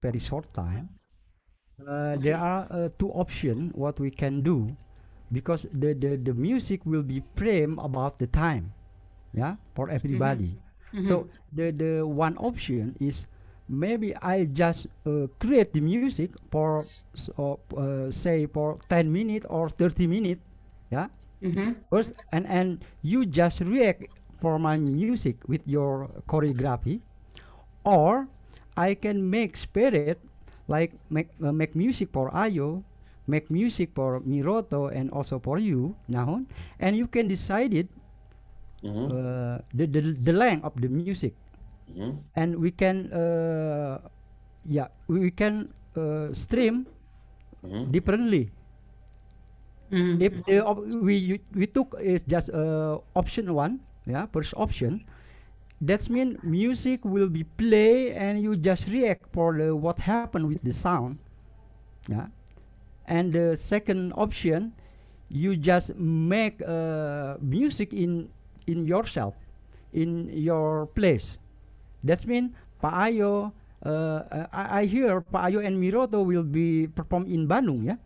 very short time, there are two options what we can do, because the music will be framed about the time, yeah, for Mhm. everybody. Mhm. So the one option is, maybe I just create the music for say for 10 minutes or 30 minutes, yeah, Mhm. first, and you just react for my music with your choreography, or I can make spirit, like make music for Ayo, make music for Miroto, and also for you, Nahon, and you can decide it, Mm-hmm. the length of the music, Mm-hmm. and we can yeah, we can stream Mm-hmm. differently. If Mhm. we took is just option one, yeah, first option, that means music will be play and you just react for what happened with the sound, yeah. And the second option, you just make music in yourself, in your place. That means Pak Ayo, I hear Pak Ayo and Miroto will be perform in Bandung, yeah.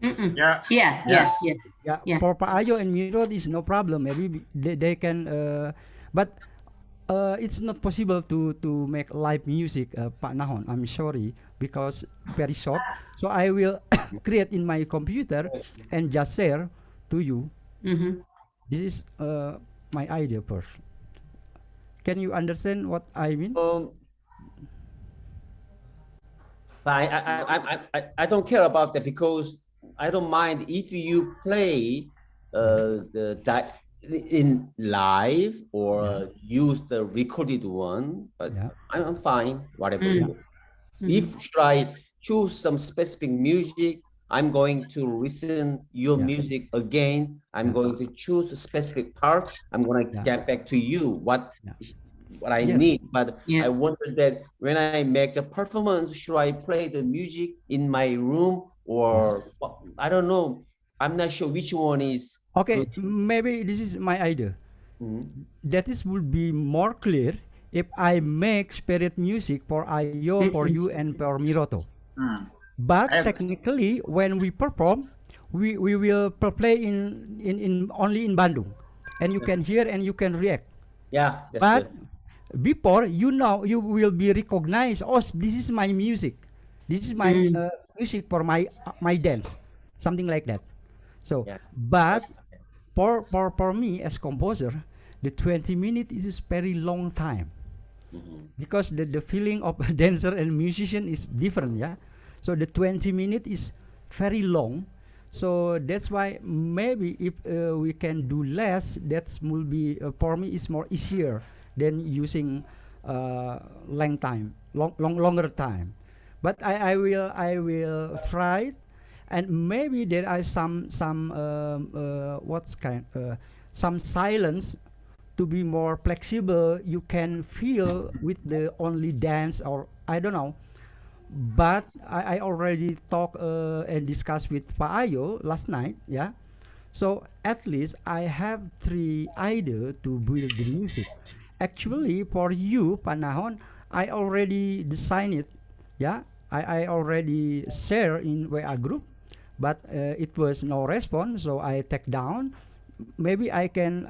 Mm-mm. Yeah. Yeah, Yeah, yeah, Yes. yeah, yeah. yeah. For Pak Ayo and Miroto is no problem. Maybe they can, but it's not possible to make live music, Pak Nahon. I'm sorry, because very short. So I will create in my computer and just share to you. Mhm. This is my idea first. Can you understand what I mean? Um, but I don't care about that because I don't mind if you play Yeah, in live yeah, or use the recorded one, but yeah, I'm fine, whatever you yeah, Mm. do. Mhm. If should I choose some specific music, I'm going to listen your yeah, music again. I'm yeah, going to choose a specific part. I'm going to yeah, get back to you yeah. what I Yes. need. But I Yeah. wonder that when I make the performance, should I play the music in my room Yeah. or I don't know. I'm not sure which one is Okay, good. maybe this is my idea. Mhm. That is will be more clear if I make spirit music for Ayo, for you, Mm-mm. and for Miroto. Hmm. But And technically, when we perform, we will play in only in Bandung, and you can hear and you can react. yeah, that's But good. before, you know, you will be recognized. Oh, this is my music. This is my Mm. music for my dance, something like that. So, Yeah. but That's for me as composer, the 20 minutes is very long time, mhm. because the feeling of a dancer and musician is different, yeah. So the 20 minutes is very long, so that's why maybe if we can do less, that will be for me is more easier than using long time, longer time. But I will try it, and maybe there are some what's kind some silence to be more flexible. You can feel with the only dance, or I don't know. But I already talked and discussed with Pak Ayo last night, yeah. So at least I have three ideas to build the music. Actually, for you, Panahon, I already designed it, yeah. I already share in WA group, but it was no response, so I take down. Maybe I can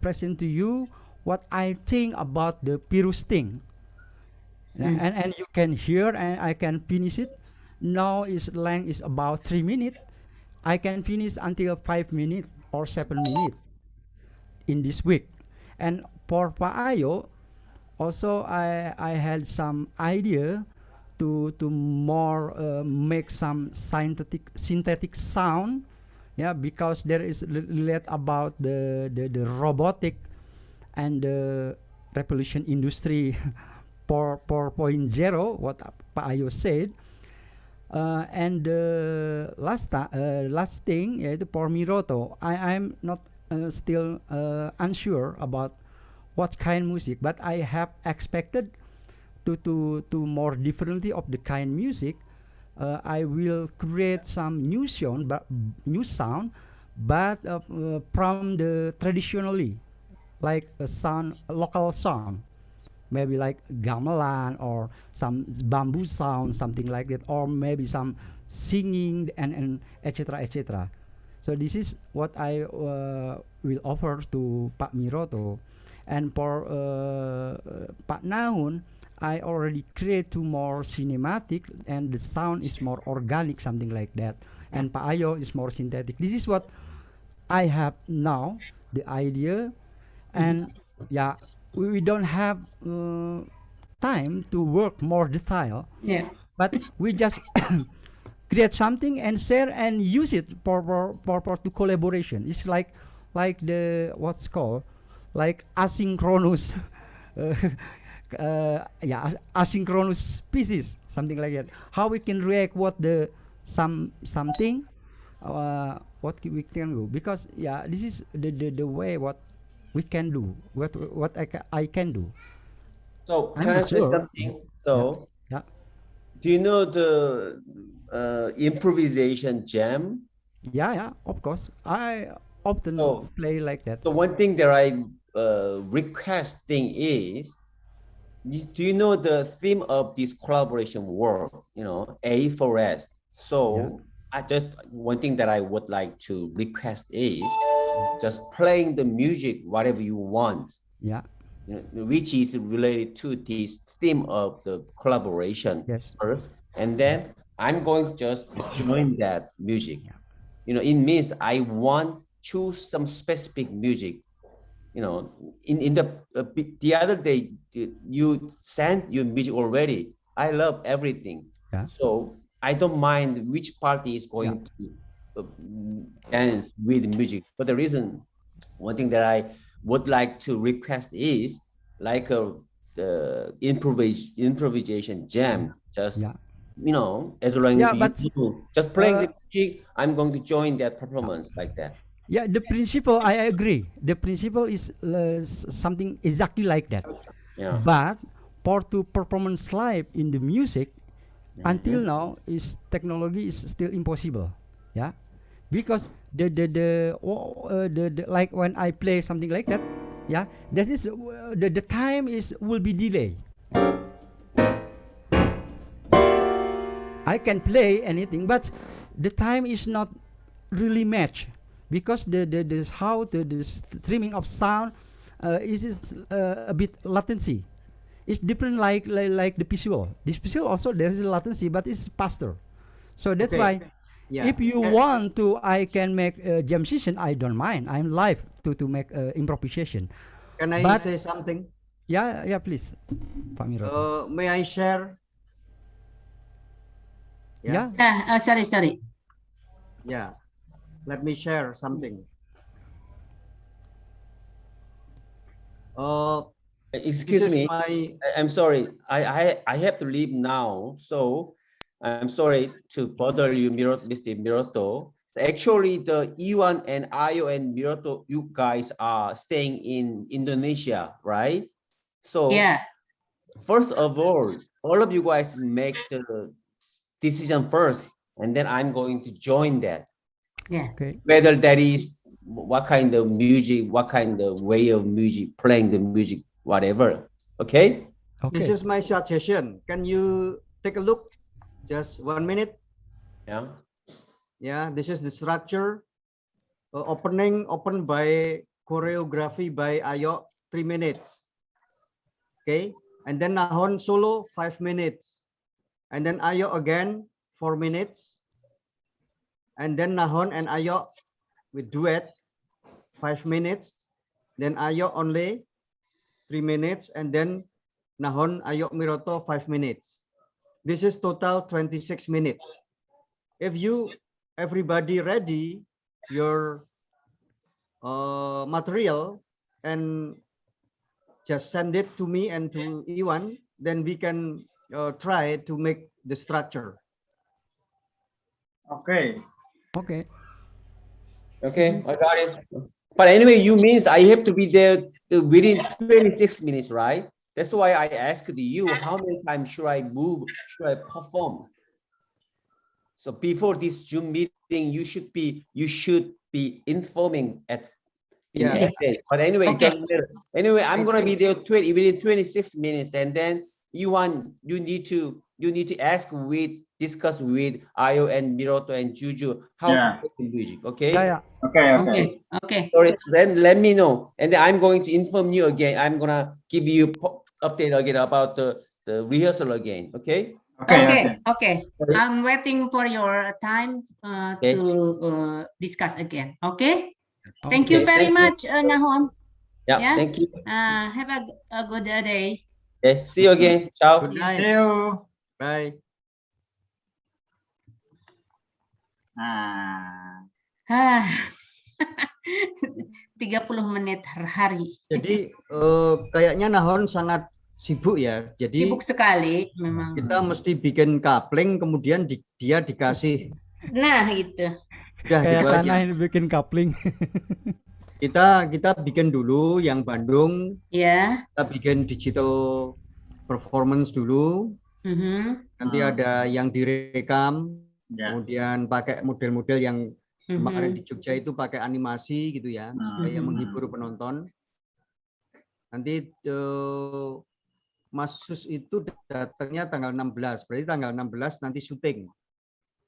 present to you what I think about the Pirus thing. Yeah, Mm. and you can hear and I can finish it. Now its length is about 3 minutes. I can finish until 5 minutes or 7 minutes in this week. And for Paayo, also I had some idea to more make some synthetic sound, yeah, because there is let about the robotic and the revolution industry 4.0, what Pak Ayo said. And the last thing, yaitu for Miroto, I'm not still unsure about what kind music, but I have expected to more differently of the kind music. I will create some new sound, but from the traditionally, like a sound, a local song, maybe like gamelan or some bamboo sound, something like that, or maybe some singing and etc etc. So this is what I will offer to Pak Miroto, and for Pak Nahun, I already create two more cinematic, and the sound is more organic, something like that. And Pak Ayo is more synthetic. This is what I have now, the idea, and yeah, we don't have time to work more detail, Yeah. but we just create something and share and use it for to collaboration. It's like the what's called like asynchronous yeah, asynchronous species, something like that. How we can react what the something what we can do, because yeah, this is the way what we can do, what I can do. So I'm can I say sure. something? So Yeah. do you know the improvisation jam? Yeah, of course. I often So- play like that. So one thing that I requesting is, do you know the theme of this collaboration work? You know, A for S. So I just one thing that I would like to request is just playing the music whatever you want, Yeah. you know, which is related to this theme of the collaboration Yes. first, and then I'm going to just join that music. Yeah. You know, it means I want choose some specific music. You know, in the other day you sent your music already. I love everything. Yeah. So I don't mind which party is going to dance with music. For the reason, one thing that I would like to request is like a improvisation jam. Just Yeah. you know, as long Yeah, as but, you do, just playing the uh, music, I'm going to join that performance like that. Yeah, the principle I agree. The principle is something exactly like that. Yeah. But for to performance live in the music, until now is technology is still impossible. Yeah, because the like when I play something like that, yeah, that is the time is will be delay. I can play anything, but the time is not really match, because the how the streaming of sound is a bit latency. It's different like the visual. This visual also there is a latency, but it's faster. So that's Okay. why Yeah. if you want to, I can make a jam session. I don't mind. I'm live to make improvisation. Can I But- say something? Yeah, please, Pak Miro. May I share? Yeah. Sorry. Yeah. Let me share something. Excuse This is me. I'm sorry. I have to leave now. So I'm sorry to bother you, Mr. Miroto. Actually, the Iwan and Ayo and Miroto, you guys are staying in Indonesia, right? So Yeah. first of all of you guys make the decision first, and then I'm going to join that. Yeah. Okay. Whether that is what kind of music, what kind of way of music, playing the music, whatever. Okay? Okay. This is my suggestion. Can you take a look? Just 1 minute. Yeah. Yeah, this is the structure. Open by choreography by Ayo, 3 minutes. Okay, and then Nahon solo 5 minutes, and then Ayo again 4 minutes, and then Nahon and Ayo with duet 5 minutes, then Ayo only 3 minutes, and then Nahon Ayo Miroto 5 minutes. This is total 26 minutes. If everybody ready your material and just send it to me and to Iwan, then we can try to make the structure. Okay. Okay. Okay, I got it. But anyway, you means I have to be there within 26 minutes, right? That's why I asked you, how many times should I move, should I perform? So before this Zoom meeting, you should be informing at in Yeah. 8 days. But anyway, it Okay. doesn't matter. Anyway, I'm gonna be there within 26 minutes, and then you need to discuss with Ayo and Miroto and Juju how Yeah. to play the music. Okay. Yeah, yeah. Okay, okay. Okay. Okay. Sorry. Then let me know, and then I'm going to inform you again. I'm gonna give you update again about the rehearsal again. Okay. Okay, Okay. okay. Okay. Sorry. I'm waiting for your time Okay. to discuss again. Okay. Thank you Okay, very thank you. much, Nahon. Yeah. Yeah. Thank you. Have a good day. Okay. See you again. Ciao. Good See night. you. Bye. Nah. Ah. 30 menit per hari. Jadi kayaknya Nahon sangat sibuk ya. Jadi Sibuk sekali memang. kita mesti bikin coupling, kemudian dia dikasih Nah, gitu. udah Kayak gitu aja. tanah ini bikin coupling. Kita bikin dulu yang Bandung, Ya. kita bikin digital performance dulu, Mhm. nanti ada yang direkam, Ya. kemudian pakai model-model yang kemarin Mhm. di Jogja itu pakai animasi gitu ya, supaya Mhm. menghibur penonton. Nanti Mas Sus itu datangnya tanggal 16, berarti tanggal 16 nanti syuting.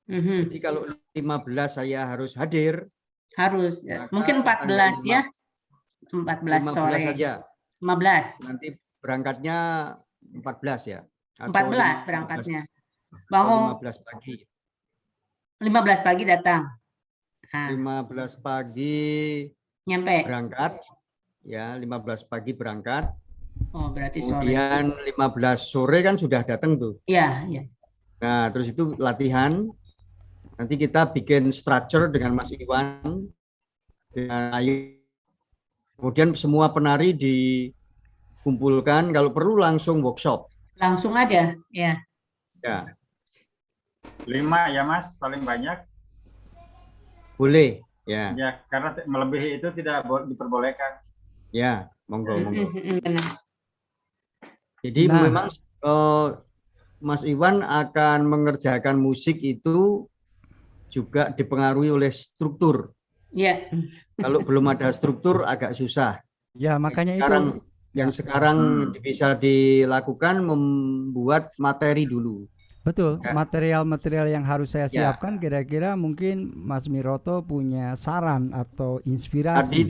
Mhm. Jadi kalau 15 saya harus hadir, Harus. maka Mungkin 14 ya. 14 15 sore. saja. 15. Nanti berangkatnya 14 ya. Atau 14 15 berangkatnya. atau Bangun 15 pagi. 15 pagi datang. Nah, 15 pagi nyampe. berangkat. Ya, 15 pagi berangkat. Oh, berarti sore. Kemudian 15 sore kan sudah datang tuh. Iya, iya. Nah, terus itu latihan. Nanti kita bikin structure dengan Mas Iwan, dengan Ayu. Kemudian semua penari dikumpulkan, kalau perlu langsung workshop. Langsung aja, ya. Ya, 5 ya Mas, paling banyak. boleh. Ya, Ya, karena melebihi itu tidak diperbolehkan. ya, monggo, monggo. Benar. Jadi Nah. memang Mas Iwan akan mengerjakan musik itu juga dipengaruhi oleh struktur. Iya. Kalau belum ada struktur agak susah. Ya, makanya Sekarang itu yang sekarang bisa dilakukan membuat materi dulu. betul. Material-material yang harus saya Ya. siapkan kira-kira mungkin Mas Miroto punya saran atau inspirasi.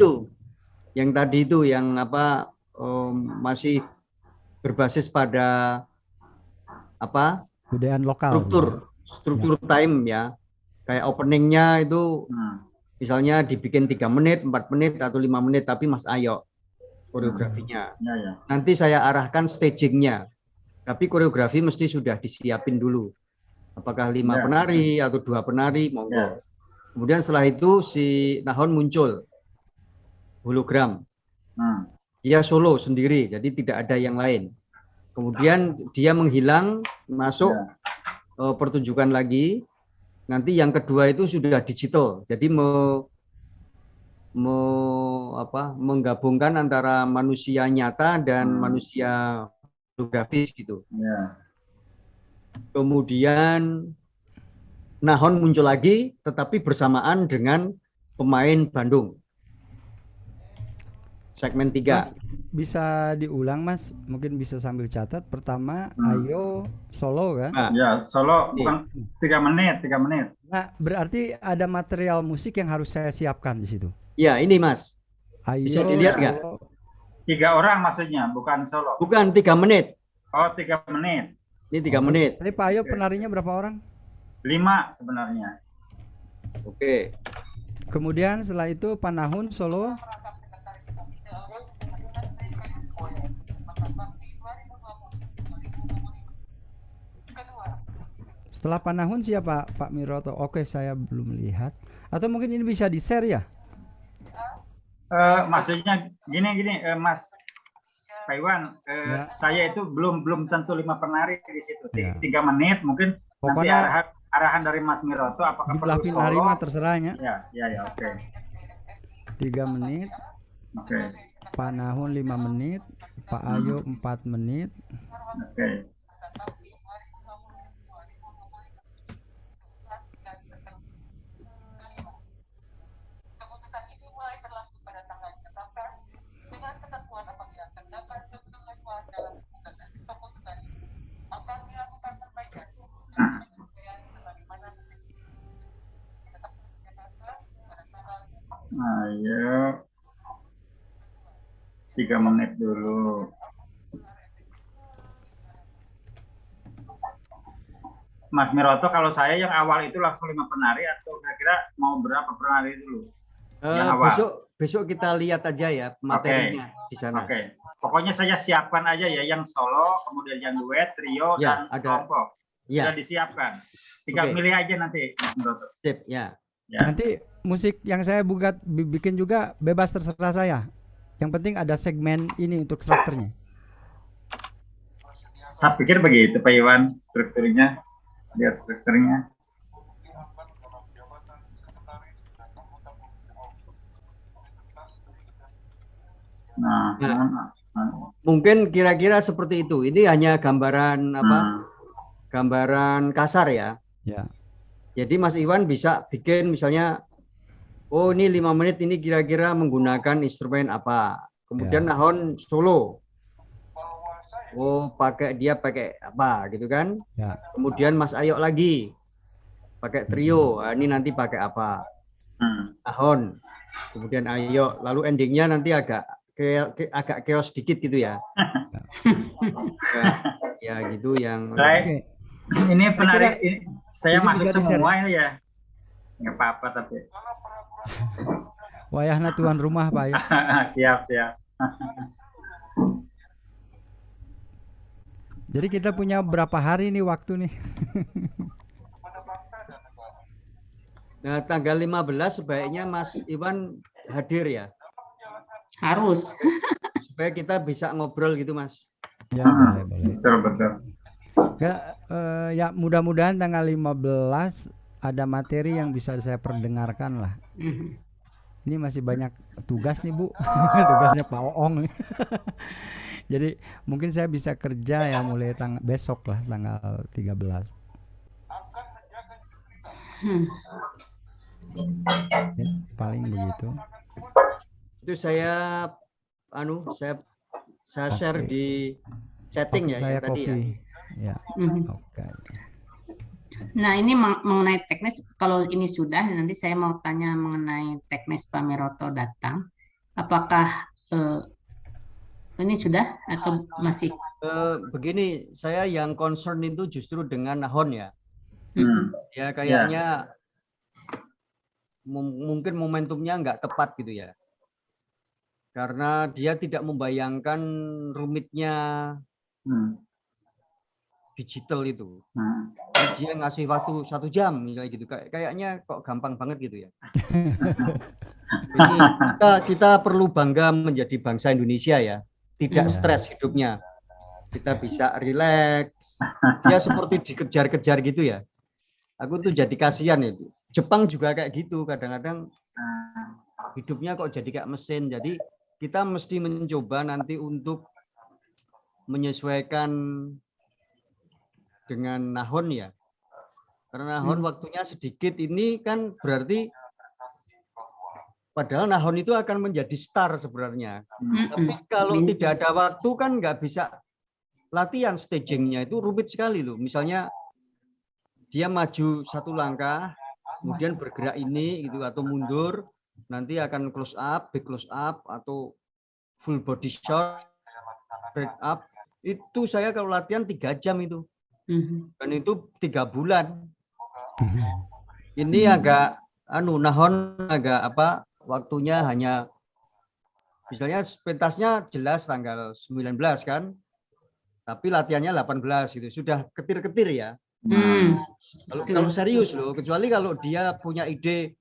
Yang tadi itu yang apa masih berbasis pada apa Budayaan lokal. struktur time ya. Kayak openingnya itu misalnya dibikin 3 menit, 4 menit atau 5 menit, tapi Mas Ayo koreografinya. Ya, ya. Nanti saya arahkan stagingnya. Tapi koreografi mesti sudah disiapin dulu. Apakah 5 Ya. penari atau 2 penari, monggo. Ya. Kemudian setelah itu si Nahon muncul hologram. Dia solo sendiri, jadi tidak ada yang lain. Kemudian dia menghilang, masuk pertunjukan lagi. Nanti yang kedua itu sudah digital, jadi menggabungkan antara manusia nyata dan manusia fotografis gitu. Ya. Kemudian Nahon muncul lagi, tetapi bersamaan dengan pemain Bandung. Segmen 3. Mas, bisa diulang Mas, mungkin bisa sambil catat. Pertama, Ayo solo kan? Nah, Ya, solo bukan 3 menit, 3 menit. Nah, berarti ada material musik yang harus saya siapkan di situ. ya ini Mas, Ayo Bisa dilihat nggak? solo. 3 orang maksudnya, bukan solo. bukan 3 menit. Oh, 3 menit. Ini 3 menit. Tapi Pak Ayo penarinya berapa orang? 5 sebenarnya. Oke. Kemudian setelah itu Panahun solo. Setelah Panahun siapa Pak Miroto? Oke, saya belum lihat. Atau mungkin ini bisa di-share ya? Maksudnya gini, Mas Pak Iwan, Ya. saya itu belum tentu 5 penari di situ. Ya. 3 menit mungkin nanti Pokoknya arahan dari Mas Miroto apakah jumlah perlu penari solo? mah terserahnya. Ya, oke. 3 menit, Oke. Panahun 5 menit, Pak Ayo 4 menit. Oke. Ayo. 3 menit dulu. Mas Miroto, kalau saya yang awal itu langsung 5 penari atau kira-kira mau berapa penari dulu? Yang awal. Besok kita lihat aja ya materinya di sana. Oke. Pokoknya saya siapkan aja ya yang solo, kemudian yang duet, trio, Ya, dan ada. kelompok. Ya. Sudah disiapkan. Tinggal Oke. milih aja nanti, Mas Miroto. Sip, ya. Ya. Nanti musik yang saya bikin juga bebas terserah saya. Yang penting ada segmen ini untuk strukturnya. Saya pikir begitu Pak Iwan, strukturnya. Lihat strukturnya. Nah, Mungkin kira-kira seperti itu. Ini hanya gambaran gambaran kasar ya. Ya. Jadi Mas Iwan bisa bikin misalnya, oh ini 5 menit ini kira-kira menggunakan instrumen apa. Kemudian Nahon solo. Oh pakai apa gitu kan. Ya. Kemudian Mas Ayo lagi pakai trio. Nah, ini nanti pakai apa. Nahon. Kemudian Ayo. Lalu endingnya nanti agak chaos sedikit gitu ya. Ya gitu yang. Baik. Ini penarik. Saya ini masuk bisa semua ini ya. Nggak apa-apa tapi. Wayahna tuan rumah Pak ya. Siap. Jadi kita punya berapa hari nih waktu nih? Nah, tanggal 15 sebaiknya Mas Iwan hadir ya. Harus. Supaya kita bisa ngobrol gitu Mas. Ya, boleh. Betul. Ya mudah-mudahan tanggal 15 ada materi yang bisa saya perdengarkan lah. Ini masih banyak tugas nih Bu. Tugasnya Pak Oong. Jadi mungkin saya bisa kerja ya mulai besok lah tanggal 13. Ya, paling begitu. Itu saya share di setting ya Saya tadi ya. Ya. Oke. Nah, ini mengenai teknis, kalau ini sudah, nanti saya mau tanya mengenai teknis Pak Miroto datang. Apakah ini sudah atau masih? Begini, saya yang concern itu justru dengan Nahon ya. Ya kayaknya mungkin momentumnya nggak tepat gitu ya. Karena dia tidak membayangkan rumitnya digital itu. Dia ngasih waktu 1 jam misalnya gitu. Kayaknya kok gampang banget gitu ya. Jadi kita perlu bangga menjadi bangsa Indonesia ya. Tidak stres hidupnya. Kita bisa rileks. Dia seperti dikejar-kejar gitu ya. Aku tuh jadi kasihan itu. Jepang juga kayak gitu. Kadang-kadang hidupnya kok jadi kayak mesin. Jadi kita mesti mencoba nanti untuk menyesuaikan dengan Nahon ya. Karena Nahon waktunya sedikit ini kan berarti padahal Nahon itu akan menjadi star sebenarnya. Tapi kalau tidak ada waktu kan nggak bisa latihan stagingnya, itu rumit sekali loh. Misalnya dia maju 1 langkah, kemudian bergerak ini gitu atau mundur, nanti akan close up, back close up atau full body shot, break up. Itu saya kalau latihan 3 jam itu. Dan itu 3 bulan. Ini agak Nahon agak waktunya hanya misalnya pentasnya jelas tanggal 19 kan. Tapi latihannya 18 gitu. Sudah ketir-ketir ya. Kalau serius loh, kecuali kalau dia punya ide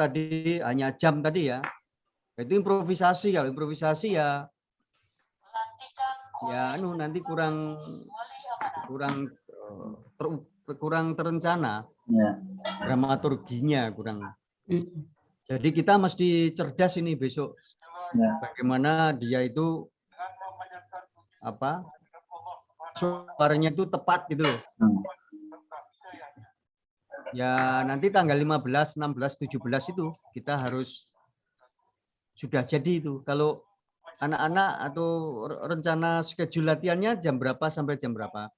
tadi hanya jam tadi ya. Itu improvisasi. Kalau improvisasi ya nanti kurang terencana, dramaturginya kurang. Jadi kita mesti cerdas ini besok. Bagaimana dia itu suaranya itu tepat gitu loh. Ya nanti tanggal 15, 16, 17 itu kita harus sudah jadi itu. Kalau anak-anak atau rencana schedule latihannya jam berapa sampai jam berapa?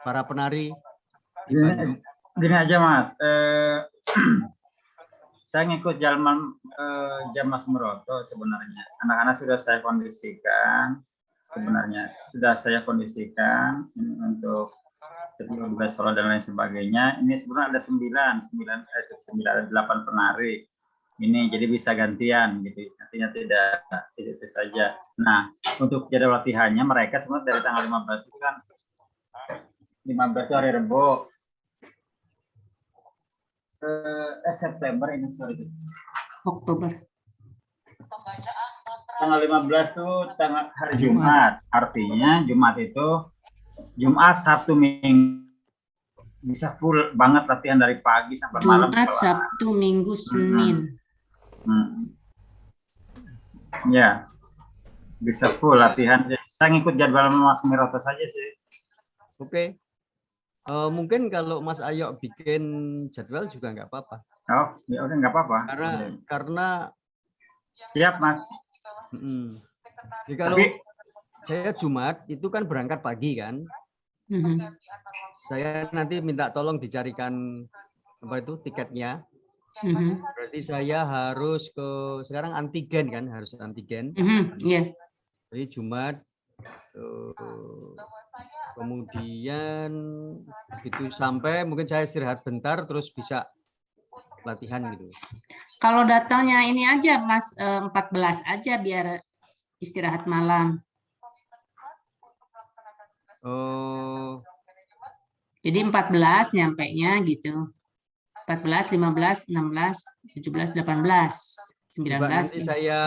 Para penari. Gini aja Mas, saya ngikut jam Mas Meroto sebenarnya. Anak-anak sudah saya kondisikan, sebenarnya sudah saya kondisikan ini untuk kedua solo dan lain sebagainya. Ini sebenarnya ada 9 ada 8 penari. Ini jadi bisa gantian gitu. Artinya tidak itu saja. Nah, untuk jadwal latihannya mereka semua dari tanggal 15 itu kan 15 itu hari Rebo. September ini sorry. Oktober. Tanggal 15 itu tanggal hari Jumat. Artinya Jumat itu Jumat, Sabtu, Minggu bisa full banget latihan dari pagi sampai malam. Jumat, Sabtu, Minggu, Senin. Ya, bisa full latihan. Saya ngikut jadwal Mas Meroto saja sih. Oke. Mungkin kalau Mas Ayo bikin jadwal juga nggak apa-apa. Oh, ya udah nggak apa-apa. Karena Siap, Mas. Jadi kalau saya Jumat itu kan berangkat pagi kan. Saya nanti minta tolong dicarikan apa itu tiketnya. Berarti saya harus sekarang antigen kan, harus antigen. Iya. Jadi Jumat kemudian begitu sampai mungkin saya istirahat bentar terus bisa latihan gitu. Kalau datangnya ini aja Mas 14 aja biar istirahat malam. Jadi 14 nyampainya gitu. 14, 15, 16, 17, 18, 19. Nanti saya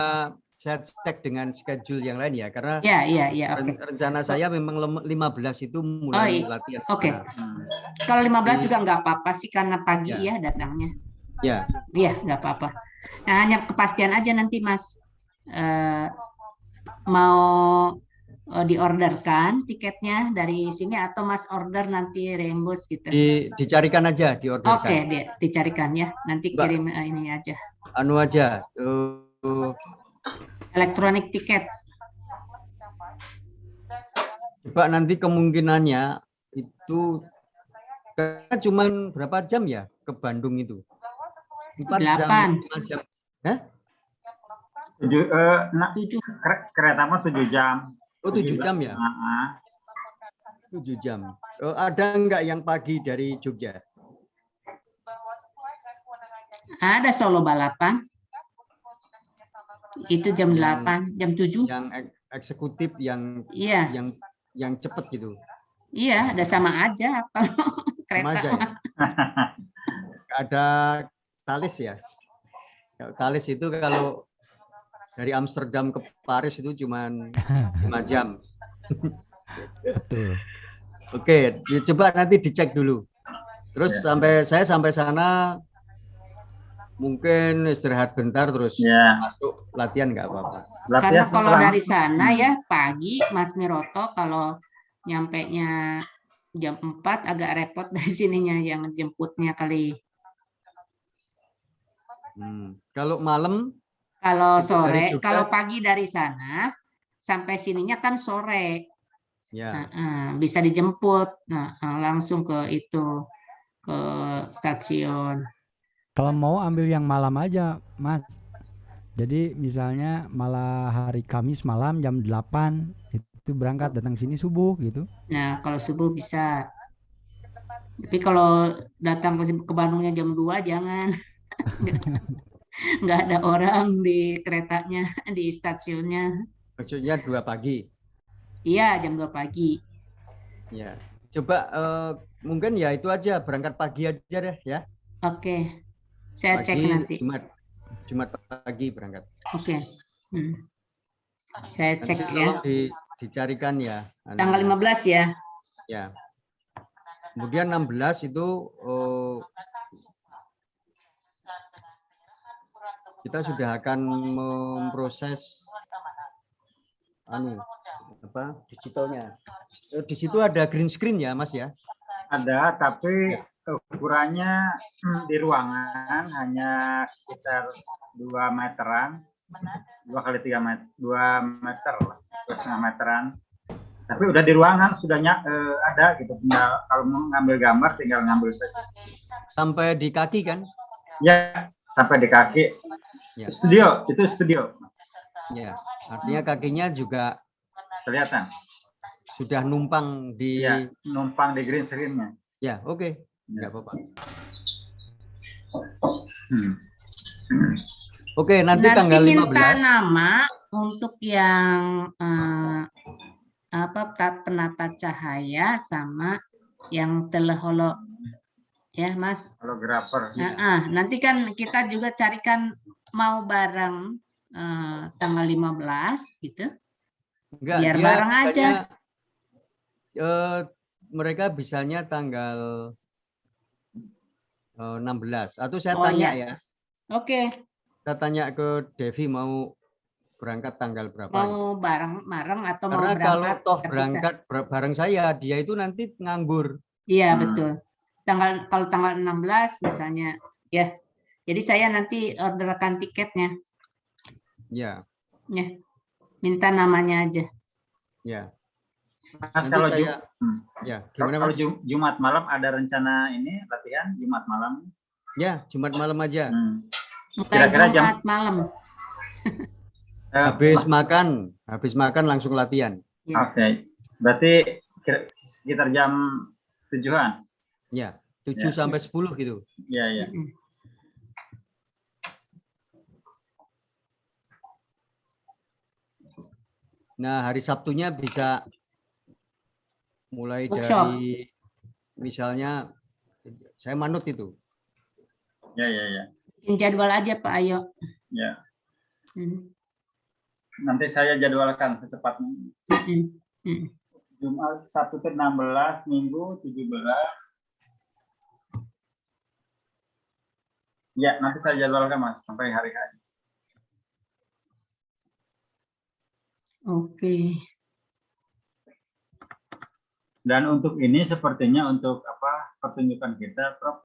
cek dengan schedule yang lain ya karena oke. rencana saya memang 15 itu mulai latihan. Oke. Kalau 15 juga nggak apa-apa sih karena pagi ya datangnya. Ya. Iya, nggak apa-apa. Nah, hanya kepastian aja nanti Mas mau diorderkan tiketnya dari sini atau Mas order nanti reimburse gitu. Dicarikan aja, diorderkan. Oke, dicarikan ya. Nanti kirim ini aja. Anu aja. Elektronik tiket. Coba nanti kemungkinannya itu cuman berapa jam ya ke Bandung itu? 4 jam, 5 jam. Hah? 7 kereta mah 7 jam. Oh, 7 jam ya? 7 jam. Ada enggak yang pagi dari Jogja? Ada solo balapan. Itu jam 8, jam 7. Yang eksekutif yang yang cepet gitu. Iya, ada sama aja kalau kereta. Sama aja ya? Ada Thalys ya? Thalys itu kalau dari Amsterdam ke Paris itu cuma 5 jam. Betul. Oke, coba nanti dicek dulu. Terus sampai sana mungkin istirahat bentar terus masuk latihan nggak apa-apa. Karena kalau dari sana ya pagi Mas Meroto kalau nyampenya jam 4 agak repot dari sininya yang jemputnya kali. Kalau malam? Kalau sore, kalau pagi dari sana sampai sininya kan sore. Ya. Bisa dijemput langsung ke stasiun. Kalau mau ambil yang malam aja, Mas. Jadi misalnya malah hari Kamis malam jam 8 itu berangkat datang sini subuh gitu. Nah, kalau subuh bisa. Tapi kalau datang ke Bandungnya jam 2 jangan. Nggak ada orang di keretanya, di stasiunnya. Maksudnya 2 pagi? Iya, jam 2 pagi. Ya, coba mungkin ya itu aja, berangkat pagi aja deh ya. Oke, saya pagi, cek nanti. Jumat pagi berangkat. Oke. Saya cek nanti ya. Dicarikan ya. Tanggal 15 ya. Ya. Kemudian 16 itu kita sudah akan memproses digitalnya. Di situ ada green screen ya, Mas ya? Ada, tapi ukurannya di ruangan hanya sekitar 2 meteran, 2 kali 3 meter, 2 meter lah, 2,5 meteran. Tapi udah di ruangan sudah ada gitu. Tinggal kalau mau ngambil gambar tinggal ngambil saja. Sampai di kaki kan? Ya, sampai di kaki. Ya. Studio, itu studio. Ya, artinya kakinya juga Kelihatan. sudah numpang di. Iya, numpang di green screen-nya. Ya, oke, Ya. nggak apa-apa. Hmm. Oke, nanti tanggal minta 15. nama untuk yang penata cahaya sama yang teleholo ya Mas. Holografer. Nanti kan kita juga carikan mau bareng tanggal 15 gitu. Enggak, Biar dia bareng aja. bisanya, mereka bisanya tanggal 16 atau saya Oh, tanya ya. ya. Oke, Saya tanya ke Devi mau berangkat tanggal berapa gitu. mau bareng atau mau Karena kalau berangkat toh terpisah. berangkat bareng saya, dia itu nanti nganggur. Iya, betul. Kalau tanggal 16 misalnya ya. Jadi saya nanti orderkan tiketnya. Ya, Ya. Minta namanya aja. ya. Mas, Nanti kalau saya, ya, gimana kalau Mas? Jumat malam ada rencana ini latihan Jumat malam? Ya, Jumat malam aja. Mulai Kira-kira jam Jumat malam. Habis makan langsung latihan. Ya. Oke. Berarti sekitar jam 7-an. Ya, 7 Ya. sampai 10 gitu. Iya, iya. Nah, hari Sabtunya bisa mulai Workshop. dari misalnya saya manut itu. Ya, ya, ya. Bikin jadwal aja Pak Ayo. Ya. Hmm. Nanti saya jadwalkan secepatnya. Jumat Sabtu ke 16, Minggu 17. Ya, nanti saya jadwalkan Mas sampai hari-hari. Oke. Dan untuk ini sepertinya untuk pertunjukan kita, Prof,